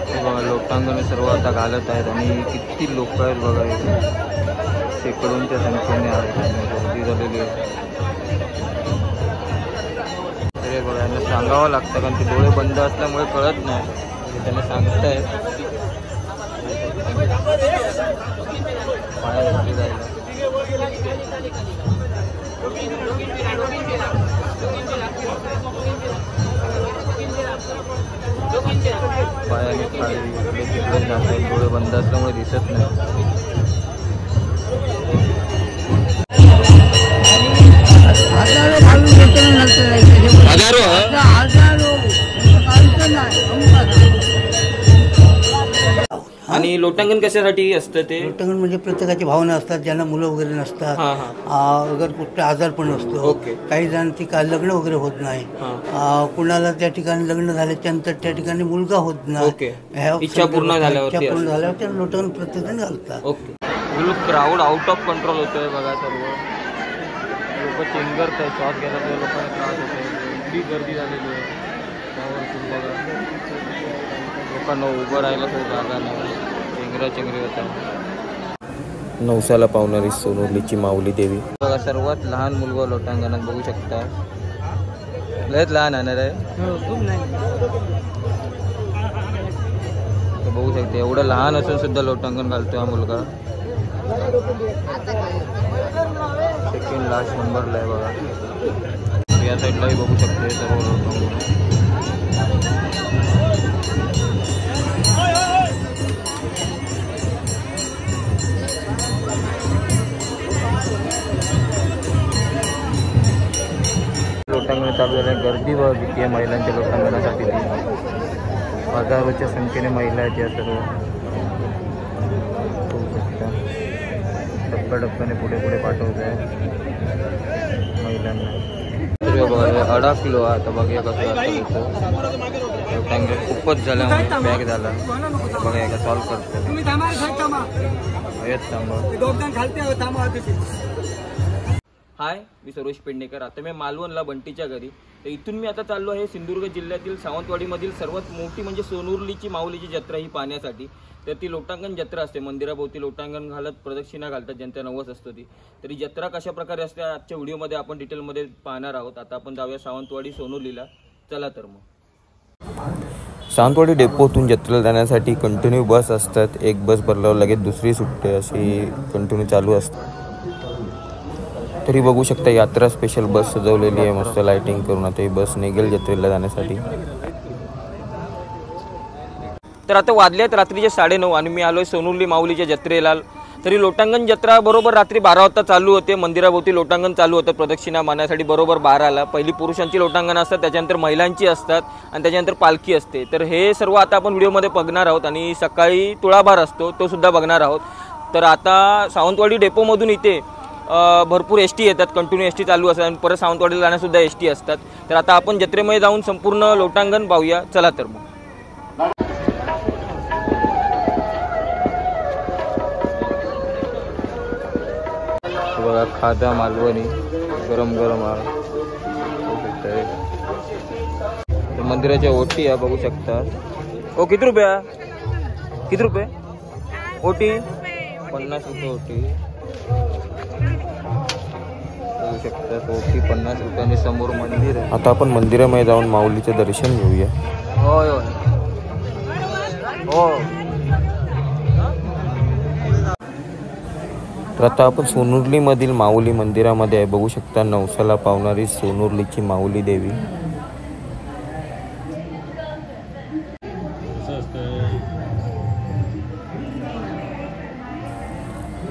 बघा लोटांगण सर्व आता घालत आहेत आणि किती लोक आहेत बघा इथे, शेकडोंच्या संख्येने आहेत आणि गर्दी झालेली आहे. तरी बघा यांना सांगावं लागतं कारण ते डोळे बंद असल्यामुळे कळत नाही, त्यांना सांगतायत पायावरती जायला. पायाने खाली इकडे तिकडे जात आहेत, डोळे बंद असल्यामुळे दिसत नाही. आणि लोटांगण कशासाठी असतं ते? लोटांगण म्हणजे प्रत्येकाची भावना असतात, ज्यांना मुलं वगैरे नसतात, अगर कुठला आजार पण असतो, काही जणांची काय लग्न वगैरे होत नाही, कुणाला त्या ठिकाणी लग्न झाल्याच्यानंतर त्या ठिकाणी मुलगा होत नाही, इच्छा पूर्ण झाल्यावर त्या लोटांगण प्रत्येकजण घालतात. क्राऊड आउट ऑफ कंट्रोल होतोय बघा, सर्व लोक चेंगरत आहेत, श्वास घ्यायला त्या लोकांना त्रास होतोय, एवढी गर्दी झालेली आहे. त्यावर बघा लोकांना उभं राहायला तो जागा नाही, चेंगरी होता. नवसाला पावणारी सोनुर्लीची माऊली देवी बघा, सर्वात लहान मुलगा लोटांगणात बघू शकता, लयच लहान आणणार आहे, बघू शकते एवढं लहान असून सुद्धा लोटांगण घालतोय हा मुलगा. सेकंड लास्ट नंबरला आहे बघा, या साईडलाही बघू शकते सर्व लोटांगण. लोटांगण चालू झालं, गर्दी बघा किती आहे महिलांच्या लोटांगणासाठी. हजारोच्या संख्येने महिला आहेत या सर्व, टप्प्याटप्प्याने पुढे पुढे पाठवत आहे महिलांना. तरी बघा 18 किलो आता बघूया कसं असतं लोटांगण खूपच झाल्यामुळे बॅग झाला बघा, एका सॉल्व करतो. हाय, मी सरोज पेडणेकर. आता मी मालवणला बंटीच्या घरी, तर इथून मी आता चाललो आहे सिंधुदुर्ग जिल्ह्यातील सावंतवाडीमधील सर्वात मोठी म्हणजे सोनुर्लीची माऊलीची जत्रा ही पाहण्यासाठी. तर ती लोटांगण जत्रा असते, मंदिराभोवती लोटांगण घालत प्रदक्षिणा घालतात, ज्यांचा नवस असतो ती. तरी जत्रा कशा प्रकारे असते आजच्या व्हिडिओमध्ये आपण डिटेलमध्ये पाहणार आहोत. आता आपण जाऊया सावंतवाडी सोनुर्लीला, चला तर मग. सावंतवाडी डेपोतून जत्रेला जाण्यासाठी कंटिन्यू बस असतात, एक बस भरल्यावर लगेच दुसरी सुटते, अशी कंटिन्यू चालू असते. तरी बघू शकता यात्रा स्पेशल बस सजवलेली आहे मस्त लाइटिंग करून, आता ही बस निघेल जत्रेला जाण्यासाठी. तर आता वाजले आहेत रात्रीचे 9:30 आणि मी आलोय सोनुर्ली माऊलीच्या जत्रेला. तरी लोटांगण जत्रा बरोबर रात्री 12 वाजता चालू होते, मंदिराभोवती लोटांगण चालू होतं प्रदक्षिणा मारण्यासाठी बरोबर 12ला. पहिली पुरुषांची लोटांगण असतात, त्याच्यानंतर महिलांची असतात आणि त्याच्यानंतर पालखी असते. तर हे सर्व आता आपण व्हिडिओमध्ये बघणार आहोत आणि सकाळी तुळाभार असतो तो सुद्धा बघणार आहोत. तर आता सावंतवाडी डेपोमधून इथे भरपूर एस टी येतात, कंटिन्यू एस टी चालू असतात आणि परत सावंतवाडीला जाण्यासुद्धा एस टी असतात. तर आता आपण जत्रेमध्ये जाऊन संपूर्ण लोटांगण पाहूया, चला तर मग. बघा खादा मालवणी गरम गरम मंदिराच्या ओटी आहे बघू शकता. ओ किती रुपया, किती रुपये ओटी? 50 रुपये ओटी बघू शकता. ओटी 50 रुपयाने समोर मंदिर आहे. आता आपण मंदिरामध्ये जाऊन माऊलीचं दर्शन घेऊया. होय होय हो. तर आता आपण सोनुर्लीमधील माऊली मंदिरामध्ये आहे, बघू शकता नवसाला पावणारी सोनुर्लीची माऊली देवी.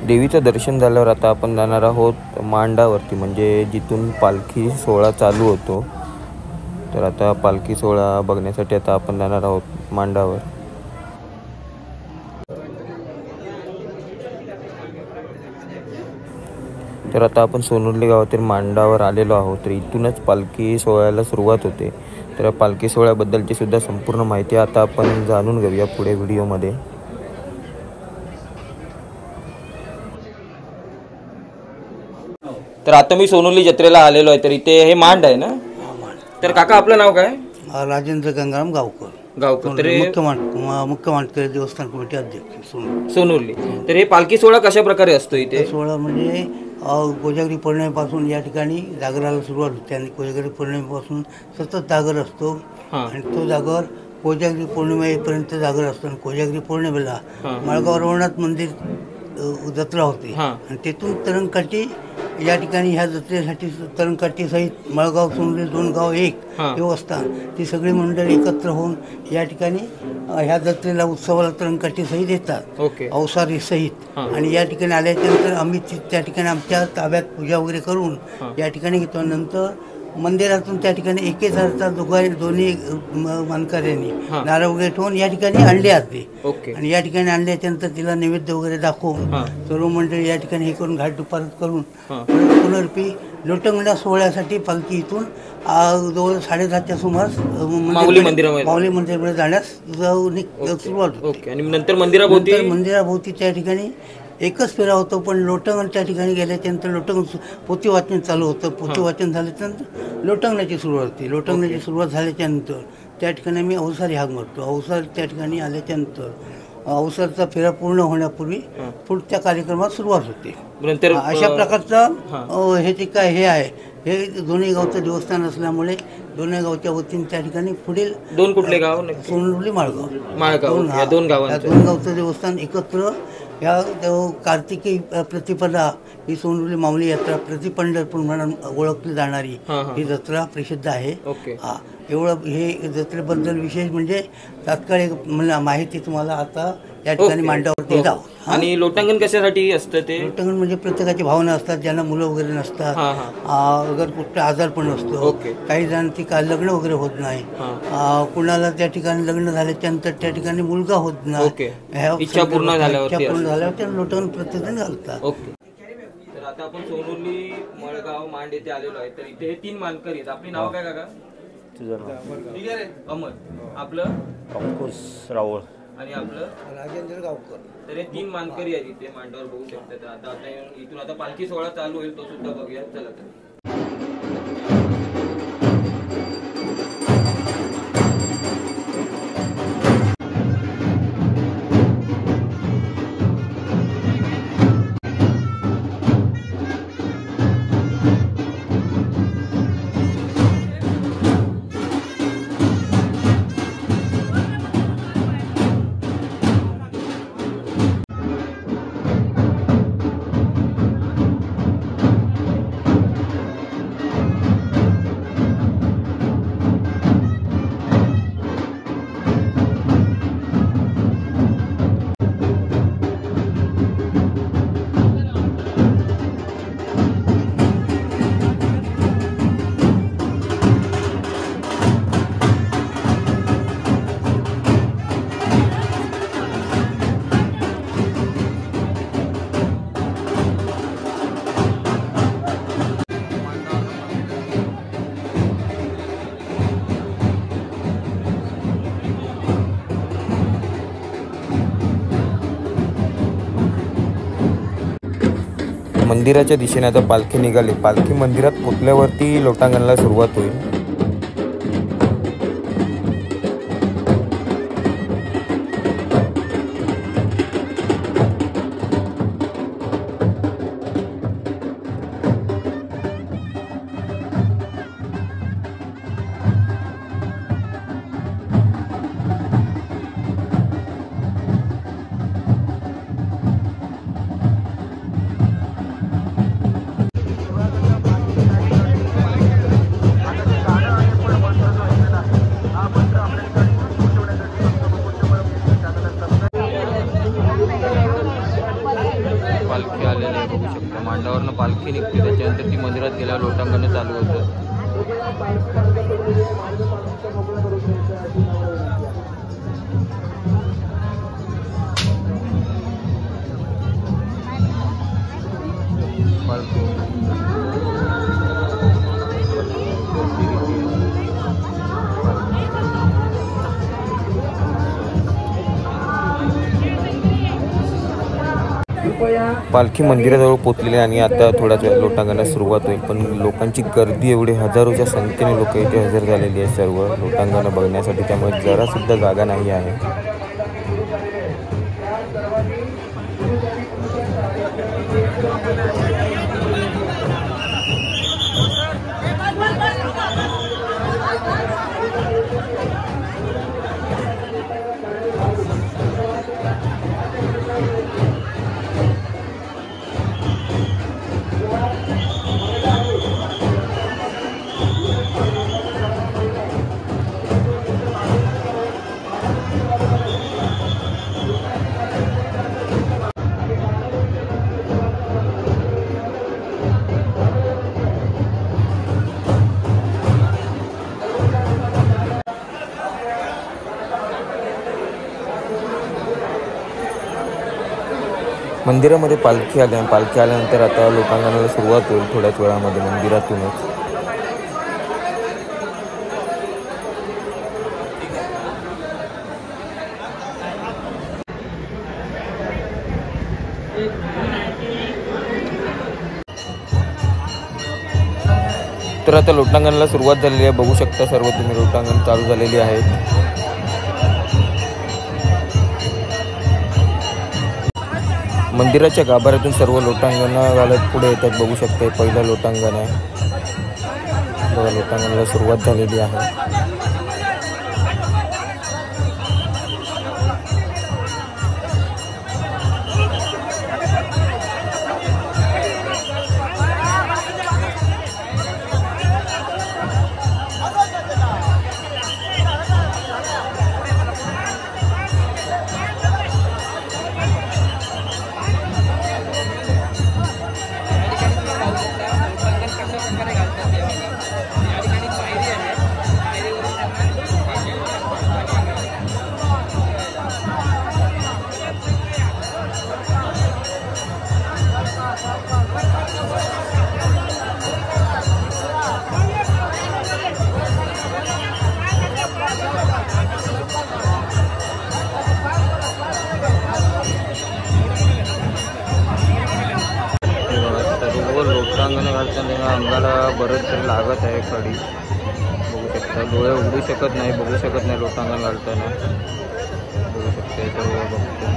देवीचं दर्शन झाल्यावर आता आपण जाणार आहोत मांडावरती, म्हणजे जिथून पालखी सोहळा चालू होतो. तर आता पालखी सोहळा बघण्यासाठी आता आपण जाणार आहोत मांडावर. तर आता आपण सोनुर्ली गावातील मांडावर आलेलो आहोत. तर इथूनच पालखी सोहळ्याला सुरुवात होते. तर पालखी सोहळ्याबद्दलची सुद्धा संपूर्ण माहिती आता आपण जाणून घेऊया पुढे व्हिडिओमध्ये. तर आता मी सोनुर्ली जत्रेला आलेलो आहे. तर इथे हे मांड आहे ना? तर काका आपलं नाव काय? राजेंद्र गंगाराम गावकर. गावकर. तर हे मुख्य मानकरी देवस्थान कमिटी अध्यक्ष सोनुर्ली. तर हे पालखी सोहळा कशा प्रकारे असतो इथे? सोहळा म्हणजे कोजागरी पौर्णिमेपासून या ठिकाणी जागराला सुरुवात होते आणि कोजागरी पौर्णिमेपासून सतत जागर असतो आणि तो जागर कोजागरी पौर्णिमेपर्यंत जागर असतो. आणि कोजागरी पौर्णिमेला माळगाव रवळनाथ मंदिर जत्रा होते आणि तेथून तरंगकाठी या ठिकाणी ह्या जत्रेसाठी तरंगकाठी सहित मळगाव सोनली 2 गाव एक देवस्थान ती सगळी मंडळी एकत्र होऊन या ठिकाणी ह्या जत्रेला उत्सवाला तरंगकाठी सहित येतात, अवसारी सहित. आणि या ठिकाणी आल्याच्यानंतर आम्ही त्या ठिकाणी आमच्या ताब्यात पूजा वगैरे करून या ठिकाणी घेतो. नंतर मंदिरातून त्या ठिकाणी 1,000 दोन्ही मानकऱ्यांनी नारळ वगैरे ठेवून या ठिकाणी आणले जाते. आणि या ठिकाणी आणल्याच्यानंतर तिला नैवेद्य वगैरे दाखवून सर्व मंडळी या ठिकाणी हे करून घाट दुपारत करून पुनर्पी लोटंगणा सोहळ्यासाठी पालखी इथून जवळ 10:30च्या सुमारास माऊली मंदिरामध्ये जाण्यास सुरुवात होते. आणि नंतर मंदिराभोवती त्या ठिकाणी एकच फेरा होतो. पण लोटंगण त्या ठिकाणी गेल्याच्यानंतर लोटंगण पोथी वाचन चालू होतं. पोथी वाचन झाल्याच्यानंतर लोटंगणाची सुरुवात होती. लोटंगणाची सुरुवात झाल्याच्यानंतर त्या ठिकाणी आम्ही अवसारी हाक मारतो. अवसार त्या ठिकाणी आल्याच्यानंतर अवसारचा फेरा पूर्ण होण्यापूर्वी पुढच्या कार्यक्रमात सुरुवात होते. नंतर अशा प्रकारचा हे जे काय हे आहे हे दोन्ही गावचं देवस्थान असल्यामुळे दोन्ही गावच्या वतीने त्या ठिकाणी पुढील 2 कुठले गाव? सोनुर्ली माळगाव. 2 गावचं देवस्थान एकत्र या कार्तिकी प्रतिपदा ही सोनुर्ली माऊली यात्रा प्रति पंढरपूर म्हणून ओळखली जाणारी ही जत्रा प्रसिद्ध आहे. एवढं हे जत्रेबद्दल विशेष म्हणजे तात्काळ एक माहिती तुम्हाला आता या ठिकाणी मांडावरती जाऊ. आणि लोटांगण कशासाठी असतं ते? लोटांगण म्हणजे प्रत्येकाची भावना असतात, ज्यांना मुलं वगैरे नसतात, अगर कुठं आजारपण असतो, काही जणांची लग्न वगैरे होत नाही, कुणाला त्या ठिकाणी लग्न झाल्याच्यानंतर त्या ठिकाणी मुलगा होत नाही, इच्छा पूर्ण झाल्यावर त्या लोटांगण प्रत्येकजण घालतात. तर आता आपण सोनुर्ली मळगाव मांड येथे आलेलो आहे. तर इथे 3 मानकरी आहेत. आपली नाव काय काका? अमर. आपलं अंकुश रावळ आणि आपलं राजेंद्र गावकर. तर हे 3 मानकरी आहेत इथे मांडावर बघू शकता. आता इथून आता पालखी सोहळा चालू होईल, तो सुद्धा बघूया. चला तर. मंदिराच्या दिशेने आता पालखी निघाली. पालखी मंदिरात पोचल्यावरती लोटांगणला सुरुवात होईल. पालखी आलेली आहे, बघू शकता. मांडावरनं पालखी निघते, त्याच्यानंतर ती मंदिरात गेल्यावर लोटांगण चालू होतं. पालखी मंदिराजवळ पोचलेली आणि आता थोड्याच वेळ लोटांगणाला सुरुवात होईल. पण लोकांची गर्दी एवढी हजारोच्या संख्येने लोक इथे हजर झालेली आहे सर्व लोटांगण बघण्यासाठी, त्यामुळे जरासुद्धा जागा नाही आहे. मंदिरामध्ये पालखी आल्यानंतर आता लोटांगणाला सुरुवात होईल थोड्याच वेळामध्ये मंदिरातूनच. तर आता लोटांगणाला सुरुवात झालेली आहे, बघू शकता सर्व तुम्ही लोटांगण चालू झालेली आहेत. मंदिराच्या गाभाऱ्यातून सर्व लोटांगण घालत पुढे येतात, बघू शकता पहिलं लोटांगण आहे बघा. लोटांगणाला सुरुवात झालेली आहे. लोटांगण घालताना अंगाला बरंच तरी लागत आहे कडी, बघू शकता. डोळे उघडू शकत नाही, बघू शकत नाही लोटांगण घालताना, बघू शकता. तर बघतो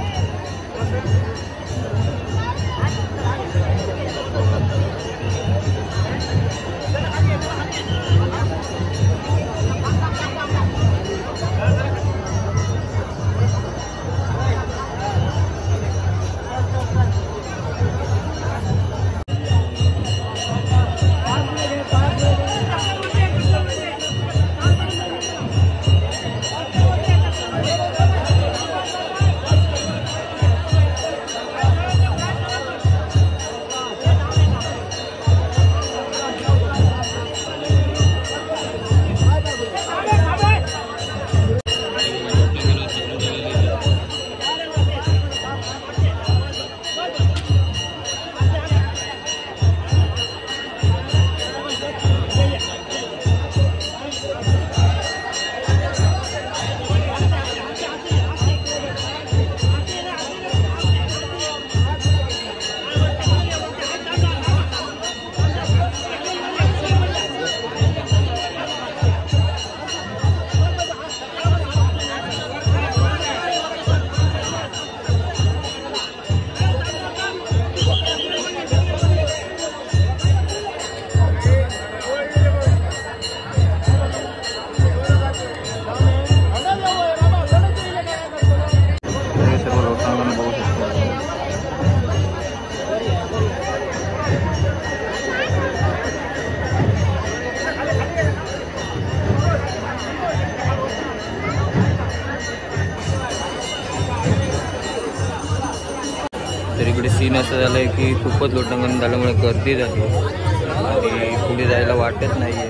तर इकडे सीन असं झालं आहे की खूपच लोटांगण झाल्यामुळे गर्दी झाली आणि पुढे जायला वाटत नाही आहे,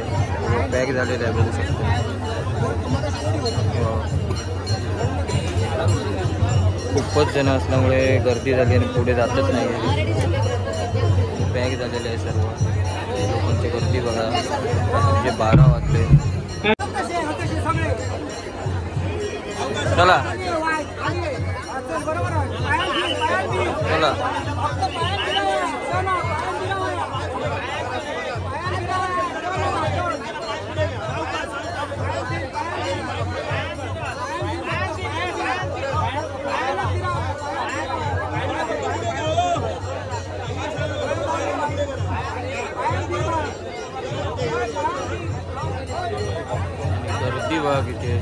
पॅक झालेलं आहे बघू शकतो. खूपच जण असल्यामुळे गर्दी झाली आणि पुढे जातच नाही आहे, पॅक झालेलं आहे सर्व. लोकांची गर्दी बघा, म्हणजे 12 वाजले. चला चला बघा किती आहे.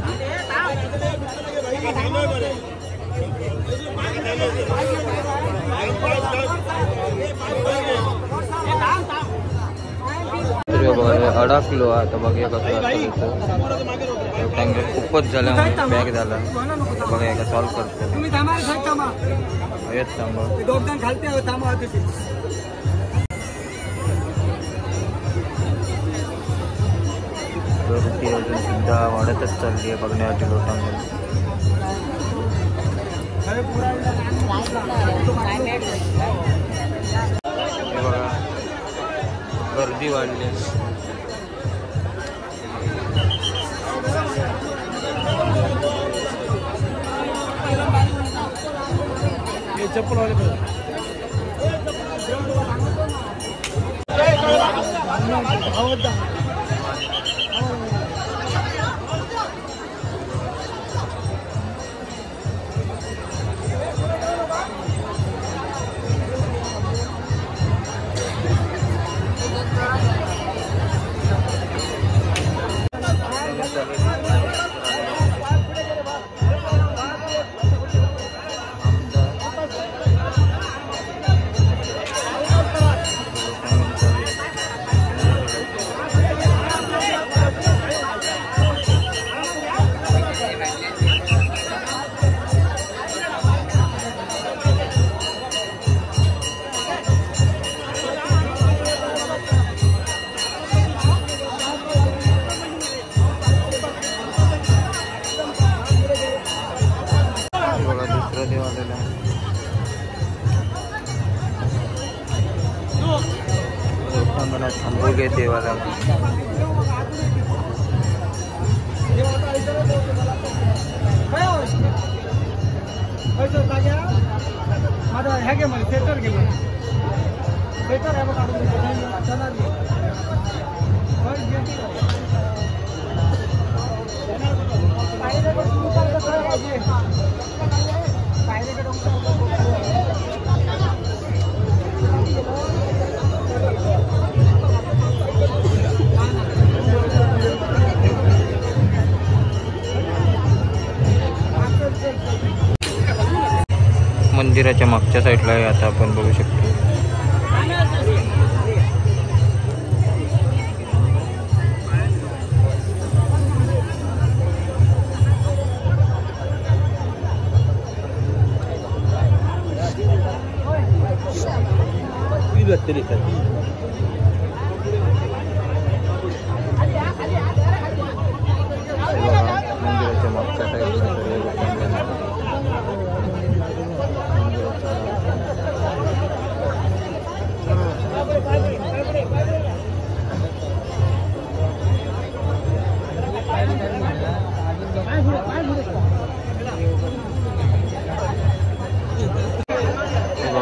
तर बघा हे अडकलो आता बघूया कसं असतं. टँकर खूपच झाल्यामुळे पॅक झाला. बघा एका सॉल्व करतो. येत थांबा. गर्दी अजून सुद्धा वाढतच चालली आहे बघण्यासाठी लोटांमध्ये. हे बघा गर्दी वाढली. थांबू घे देवाला. मंदिराच्या मागच्या साईडला आहे आता आपण बघू शकतो. मंदिराच्या मागच्या साईडला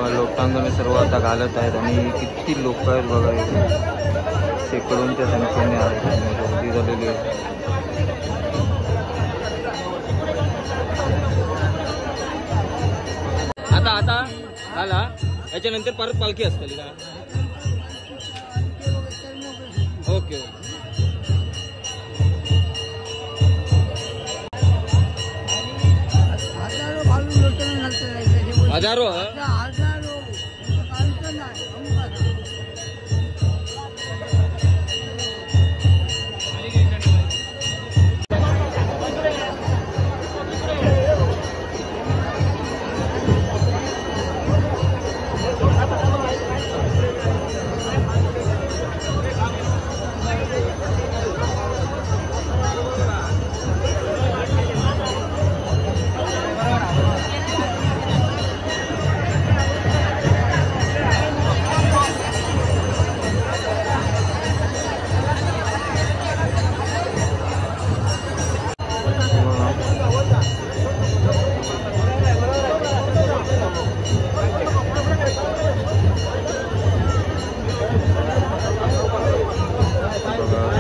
लोटांगण सर्व आता घालत आहेत आणि किती लोक आहेत बघा. शेकडोंच्या संख्येने आहेत आणि गर्दी झालेली आहे. आता आला याच्यानंतर परत पालखी असतली का? ओके. हजारो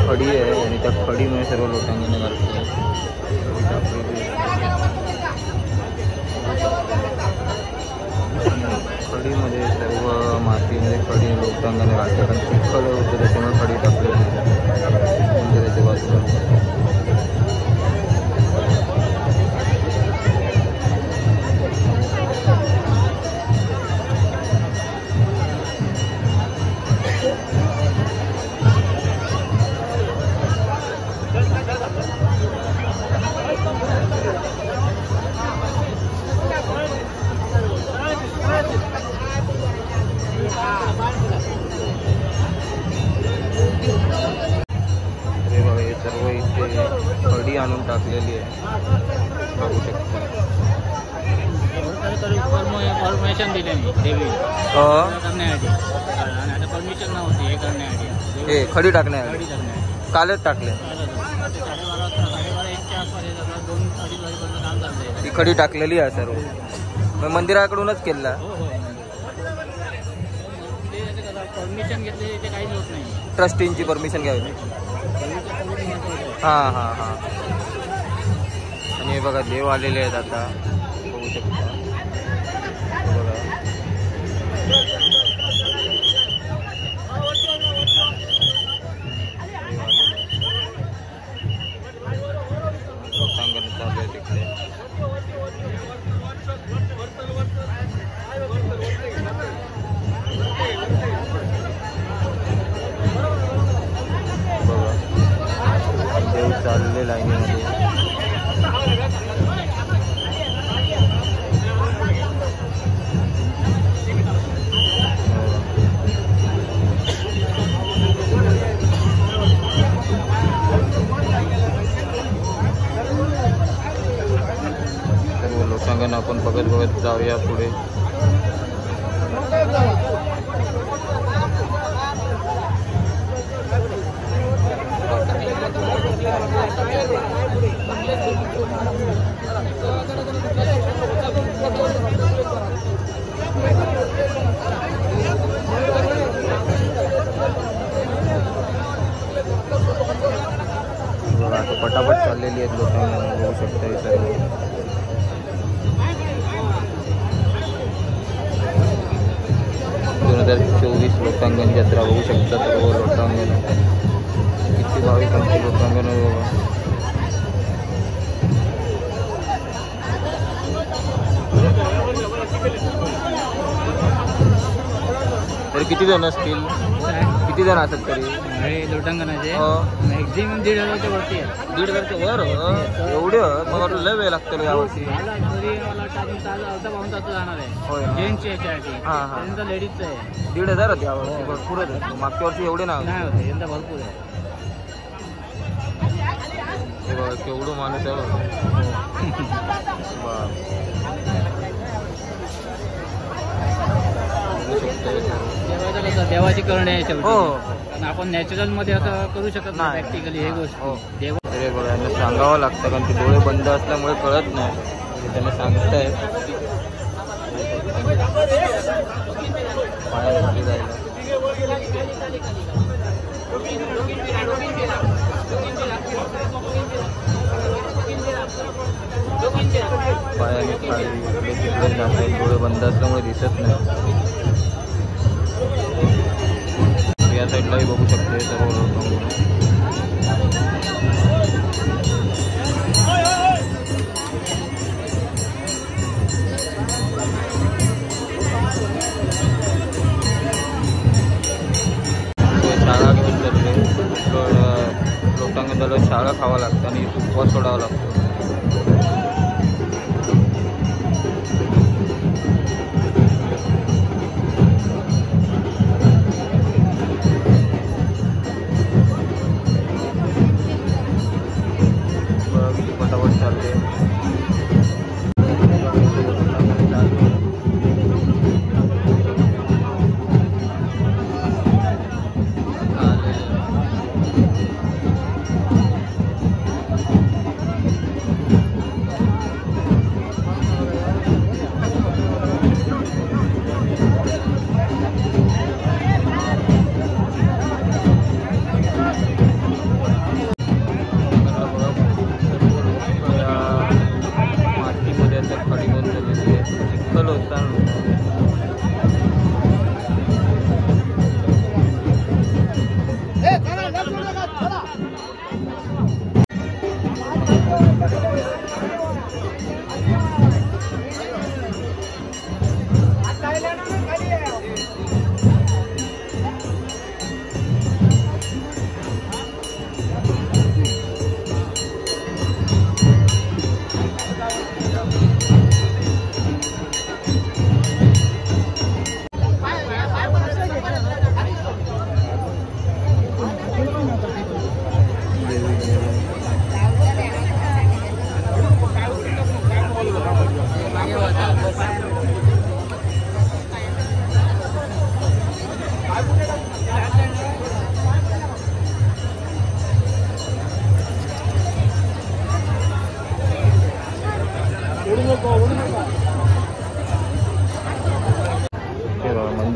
खडी आहे आणि त्या खडीमुळे सर्व लोटांगण घालतो. खडीमध्ये सर्व मातीमध्ये खडी लोटांगण घालतात आणि चिखल होतं त्याच्यामुळे खडी टाकली मंदिराच्या बाजूला. परमिशन दिले नाही देवी करण्यासाठी आणि आता परमिशन नव्हती हे करण्यासाठी हे खडी टाकण्या गाडी करण्यासाठी कालच टाकले. 1:30 आसपास हे सगळं 2-2:30 वाजेपर्यंत काम चाललंय. ती खडी टाकलेली आहे सर्व. मग मंदिराकडूनच केला. हो हो परमिशन घेतले ते काहीच होत नाही. ट्रस्टींची परमिशन घ्यावी. हां हां हां. आणि हे बघा देव आलेले आहेत आता बघू शकता. बघा लोकांगण चालू आहे तिकडे. बघा देव चालले लाईनीमध्ये. लोकांगण आपण बघत बघत जाऊया पुढे. आता पटापट चाललेली आहेत लोकांना बघू शकता. हे सर्व 2024 लोकांगण जत्रा बघू शकता. सर्व लोकांगण किती भाविकांची लोकांगण आहे बघा. तरी किती जण असतील? किती जण असतात तरी लोटांगणाचे हो. मॅक्झिमम 1,500च्या वरती आहे. 1,500च्या वर एवढं? मग लय वेळ लागतो यावर्षी. तरी मला अर्धा पाऊण तास जाणार आहे. होय. जेंट्सची याच्यासाठी. हां हां. यंदा लेडीजचं आहे. 1,500 आहेत यावर्षी. भरपूरच आहे. मागच्या वर्षी एवढे नाही होते यंदा भरपूर आहे. हे बघा केवढं माणूस आहे बघा. देवाचं कसं देवाची करणे आहे शेवटी. हो. कारण आपण नॅचरल मध्ये असं करू शकत नाही प्रॅक्टिकली हे गोष्ट. हो. देव तरी बघा यांना सांगावं लागतं कारण ते डोळे बंद असल्यामुळे कळत नाही. त्यांना सांगताय पायामध्ये जायला. पायाने खाली इकडे तिकडे जाते. डोळे बंद असल्यामुळे दिसत नाही. या साईडलाही बघू शकते सर्व लोक. शाळा घेऊन चालले. लोकांना त्याला शाळा खावा लागतं आणि उपवास सोडावा लागतो. पटापट चालते.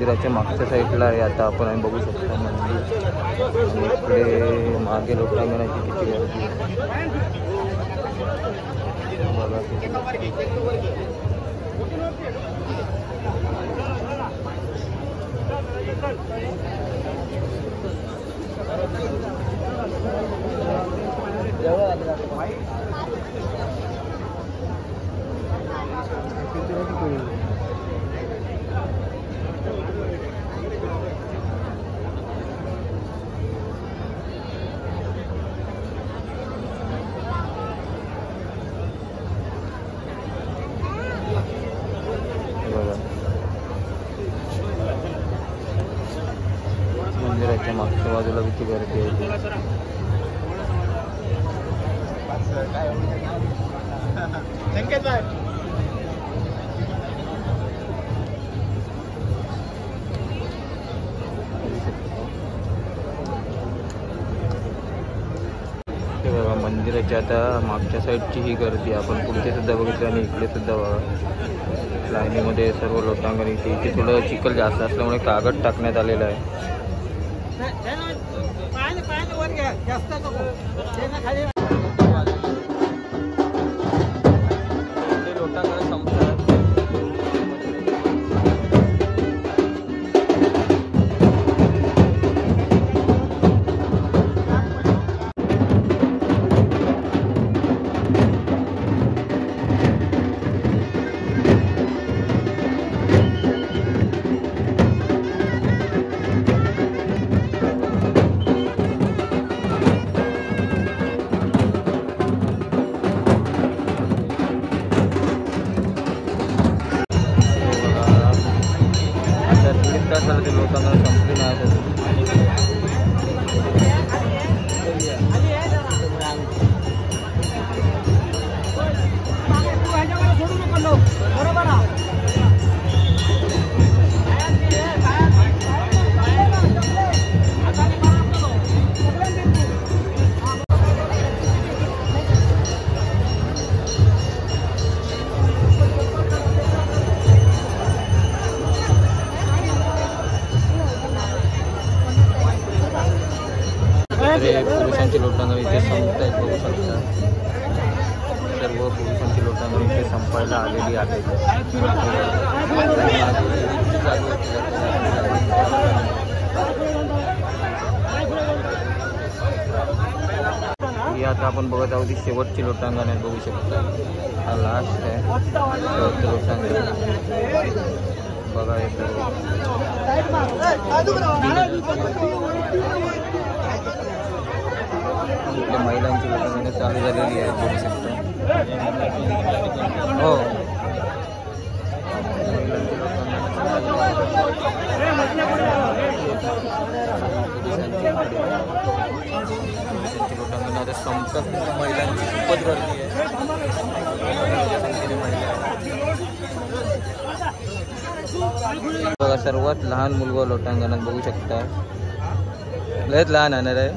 मंदिराच्या मागच्या साईडला आहे आता आपण आणि बघू शकतो मंदिर. आणि इकडे मागे लोटांगणाची किती गर्दी आहे बघा किती. मंदिराच्या मागच्या बाजूला किती गर्दी आहे. हे बघा मंदिराच्या आता मागच्या साईडची ही गर्दी आपण पुढचे सुद्धा बघितलं आणि इकडे सुद्धा बघा लाईनीमध्ये सर्व लोटांगण इथे थोडं चिखल जास्त असल्यामुळे कागद टाकण्यात आलेला आहे. ते लोकांना संपली नाही. पुरुषांची लोटांगण इथे संपत आहेत बघू शकता. सर्व पुरुषांची लोटांगण इथे संपायला आलेली आहे. ही आता आपण बघत आहोत ती शेवटची लोटांगण आहे बघू शकता. हा लास्ट आहे शेवटचं लोटांगण बघा. इथल्या महिलांची लोटांगण चालू झालेली आहे बघू शकता. हो लोटांगण आता संपत महिलांची खूपच गर्दी आहे. बघा सर्वात लहान मुलगा लोटांगणात बघू शकता. लयच लहान आहे ना रे.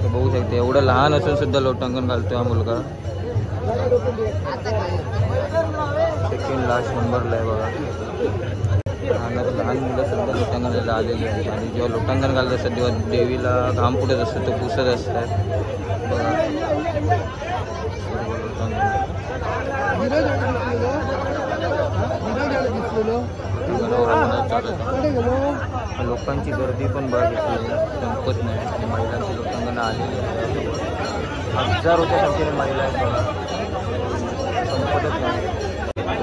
बघू शकते एवढं लहान असून सुद्धा लोटांगण घालतोय हा मुलगा. सेकंड लास्ट नंबरला आहे बघा. लहान मुलं सुद्धा लोटांगणाला आलेली आहे आणि जेव्हा लोटांगण घालत असतात तेव्हा देवीला घाम फुटत असतं तो पुसत असतात बघा. लोकांची गर्दी पण बघितली संपत नाही आणि महिलांची लोटांगण आलेली आहे. हजारोच्या संख्येने महिला आहेत बघा. संपतच नाही.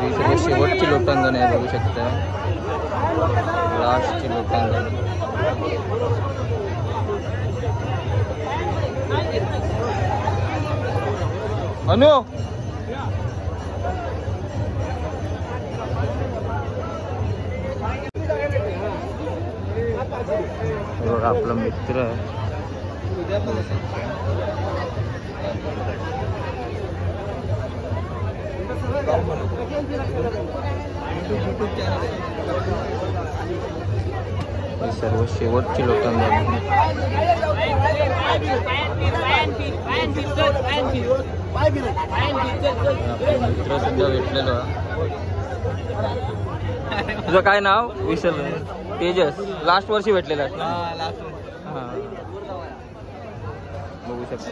ही सगळी शेवटची लोटांगण आहे बघू शकता. लास्टची लोटांगण. अनु बघा आपला मित्र आहे. सर्व शेवटची लोटांगण. मित्र सुद्धा भेटलेलो तुझं काय नाव? विसरलं. तेजस. लास्ट वर्षी भेटलेला हां, बघू शकता.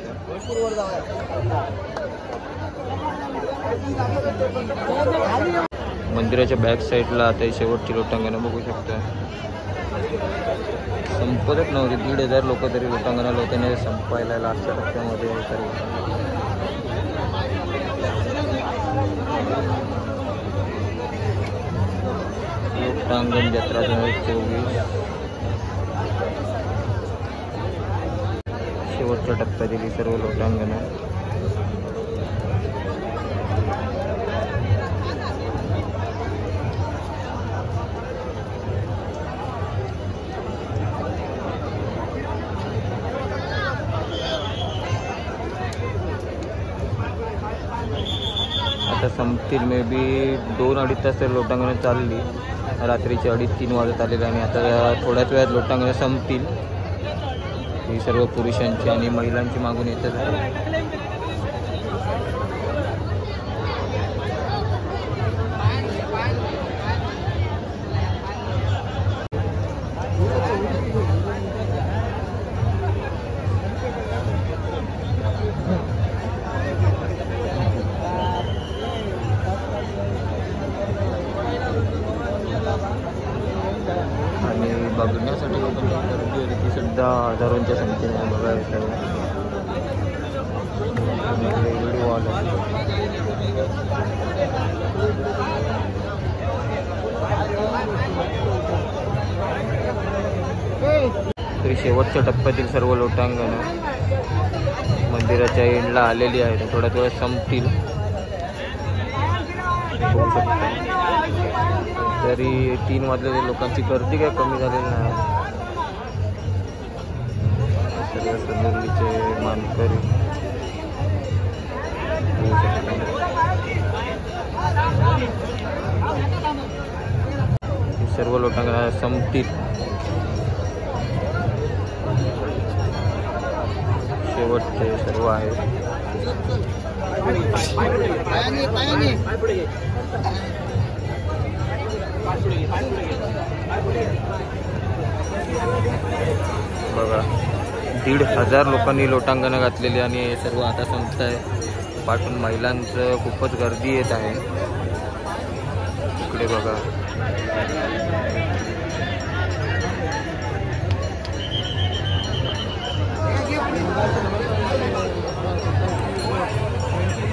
मंदिराच्या बॅक साईडला आता शेवटची लोटांगणं बघू शकता. संपतच नव्हती. 1,500 लोक तरी लोटांगणाला होते आणि संपायला लास्टच्या टप्प्यामध्ये सर्व. लोटांगण जत्रा 2024 शेवटच्या टप्प्यातील ही सर्व लोटांगणं. आता संपतील मे बी 2-2.5 तास तर लोटांगणं चालली. रात्रीचे 2:30-3 वाजत आलेले आणि आता थोड्याच वेळात लोटांगणं संपतील. ही सर्व पुरुषांची आणि महिलांची मागून येतच आहे. आणि बघण्यासाठी लोकांची गर्दी होती ती सुद्धा हजारोंच्या संख्येने बघायला येतं. व्हिडिओ आला. तरी शेवटच्या टप्प्यातील सर्व लोटांगणं मंदिराच्या एंडला आलेली आहेत. थोड्याच वेळात संपतील. बघू शकता. तरी 3 वाजलेल्या लोकांची गर्दी काय कमी झालेली नाही. सर्व सोनुर्लीचे मानकरी बघू शकता. सर्व लोटांगणं संपतील. शेवटचे सर्व आहेत. बघा 1,500 लोकांनी लोटांगणं घातलेली आणि हे सर्व आता संपत आहे. पाठून महिलांचं खूपच गर्दी येत आहे. इकडे बघा.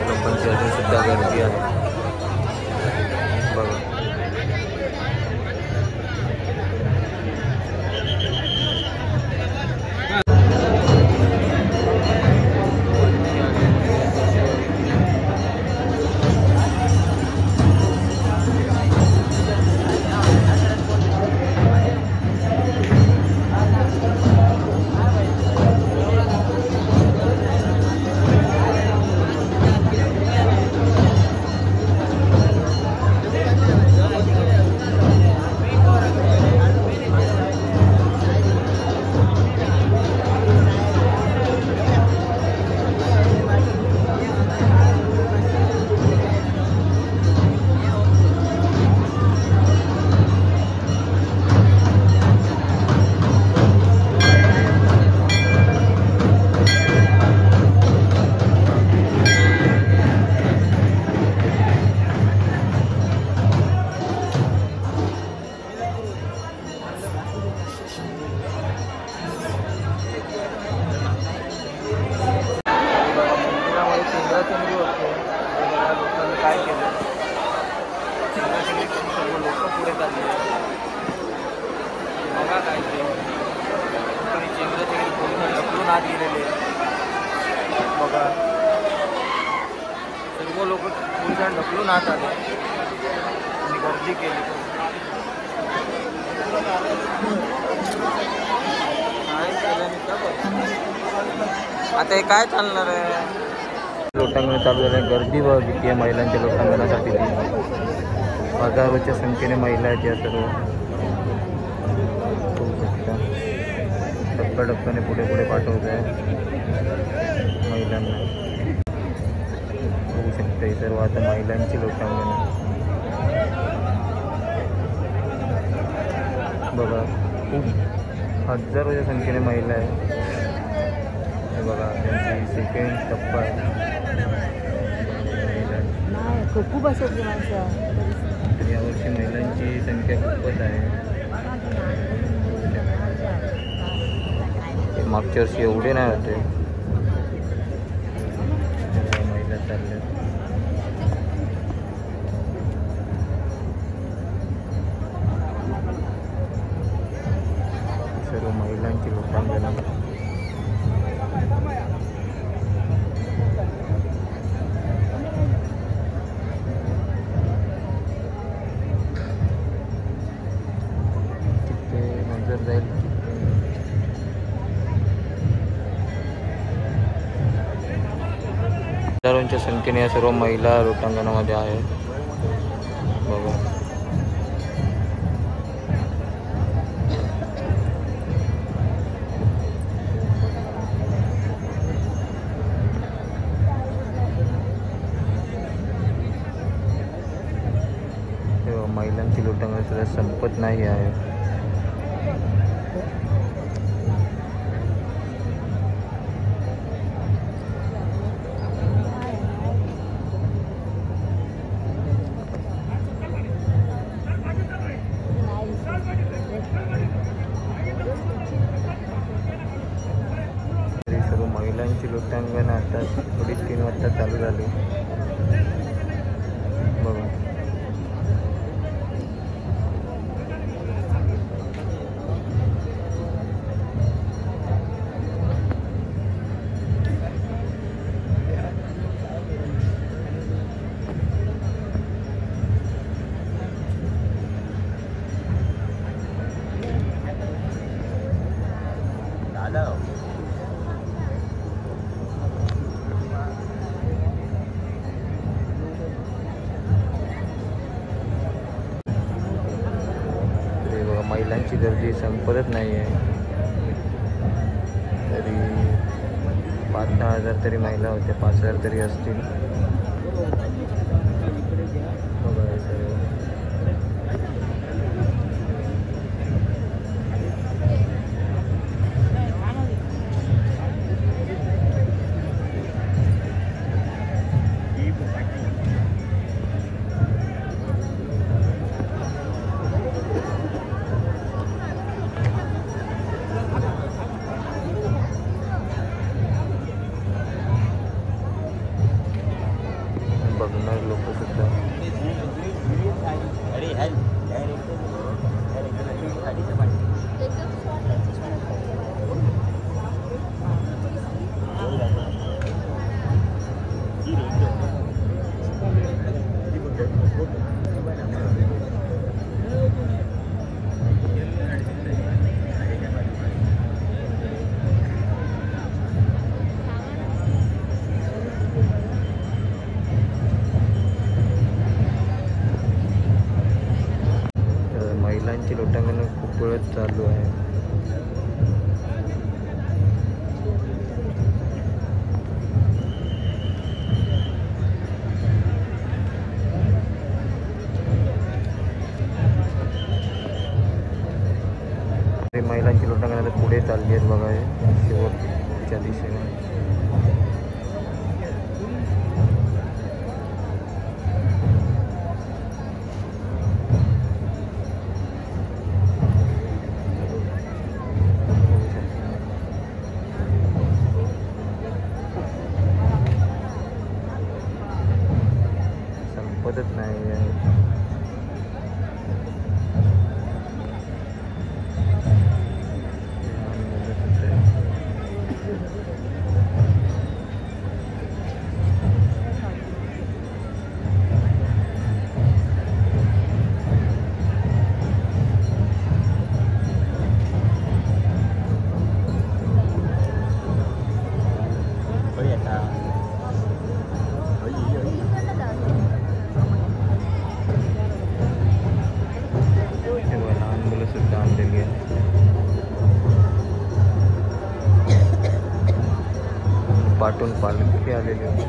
लोकांची अजून सुद्धा गर्दी आहे. बघा काय केलं सर्व लोक पुढे चालले. बघा काय ते चेंगराचेंगरी पोलिसांनी ढकलून आत गेलेले. बघा सर्व लोक पोलिसांनी ढकलून आत आले आणि गर्दी केली. आता हे काय चालणार आहे? लोटांगण चालू झालं. गर्दी व किती आहे महिलांच्या लोटांगणासाठी. हजारोच्या संख्येने महिला आहेत या सर्व. होऊ शकता टप्प्याटप्प्याने पुढे पुढे पाठवत आहे महिलांना. होऊ शकतं हे सर्व आता महिलांची लोटांगण. बघा खूप हजारोच्या संख्येने महिला आहे. हे बघा त्यांची सेकंड टप्पा आहे. खूप असत माणसं. तर यावर्षी महिलांची संख्या खूपच आहे. मागच्या वर्षी एवढे नाही होते. महिला चालल्या सर्व महिलांची लोकांना तिथे नजर जाईल. हजारोंच्या संख्येने या सर्व महिला लोटांगणामध्ये आहे. बघा महिलांची लोटांगण सुद्धा संपत नाही आहे. सर्व महिलांची लोटांगण आता थोडी 3 वाजता चालू झाली. बघा महिलांची गर्दी संपतच नाही आहे. तरी 5-10 हजार तरी महिला होत्या, 5,000 तरी असतील. बघा हे सर्व बघणार लोक सुद्धा. महिलांची लोटांगण खूप वेळच चालू आहे. महिलांची लोटांगण आता पुढे चालली आहेत. बघा हे शेवटच्या दिशेने. संपतच नाही आहे. पाटून पालखी आलेली होती.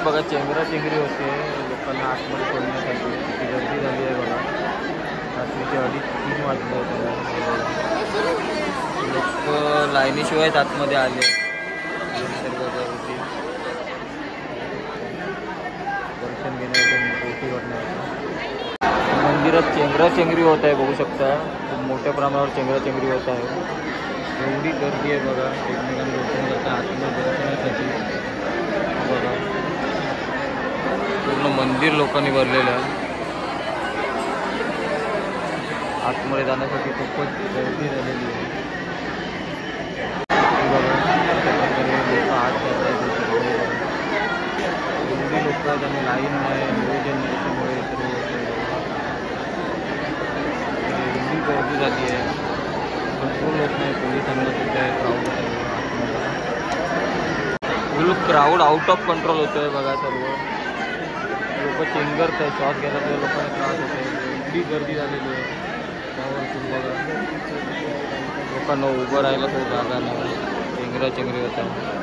बघा चेंगरा चेंगरी होते लोकांना आतमध्ये सोडण्यासाठी किती गर्दी झाली आहे बघा. रात्रीचे 2:30-3 वाजले होते. लोक लाईनीशिवायच आतमध्ये आले. दर्शन घेण्यासाठी मोठी वाटणार. मंदिरात चेंगरा चेंगरी होत आहे बघू शकता. खूप मोठ्या प्रमाणावर चेंगरा चेंगरी होत आहे. एवढी गर्दी आहे बघा. एकमेकांना लोटून जातं आतमध्ये दर्शनासाठी बघा. पूर्ण मंदिर लोकांनी भरलेलं आहे. आतमध्ये जाण्यासाठी खूपच गर्दी झालेली आहे बघा. लोक आत जात आहेत. एवढी लोक आहेत आणि लाईन नाही नियोजन नाही त्यामुळे सर्व एवढी गर्दी झाली आहे. भरपूर लोक नाही. पोलिसांना सुद्धा crowd full crowd out of control होतो आहे बघा. सर्व लोक चेंगरत आहे. श्वास घ्यायला तर लोकांना त्रास होतो आहे. एवढी गर्दी झालेली आहे त्यावर बघा. लोकांना उभं राहायला तो जागा नाही. चेंगरा चेंगरी होत आहे.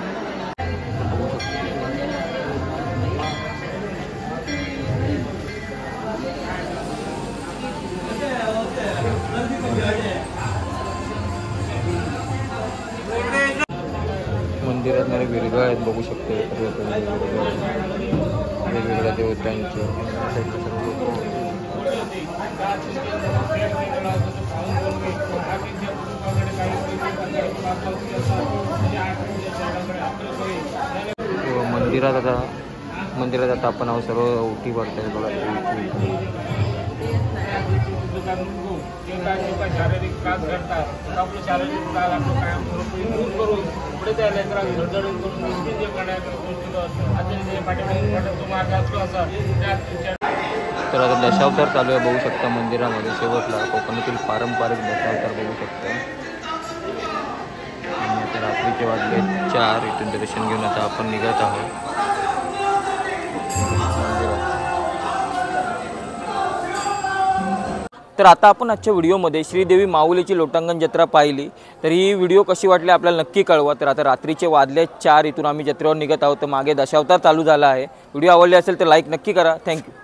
मंदिरात मला विरगळ आहेत बघू शकतो. वेगवेगळ्या देवतांचे मंदिरात आता आपण सर्व ओटी भरतोय बघा. शारीरिक त्रास घडतात आपलं शारीरिक त्रास आपलं कायम दूर करून पुढे त्या लेकराला धडधडून करून निष्क्रिय तर आता दशावतार चालू आहे बघू शकता मंदिरामध्ये. शेवटला कोकणातील पारंपरिक दशावतार बघू शकता. आणि आता रात्रीचे वाजले 4. इथून दर्शन घेऊन आता आपण निघत आहोत. तर आता आपण आजच्या व्हिडिओमध्ये श्रीदेवी माऊलीची लोटांगण जत्रा पाहिली. तर ही व्हिडिओ कशी वाटली आपल्याला नक्की कळवा. तर आता रात्रीचे वाजले 4. इथून आम्ही जत्रेवर निघत आहोत. तर मागे दशावतार चालू झाला आहे. व्हिडिओ आवडले असेल तर लाईक नक्की करा. थँक्यू.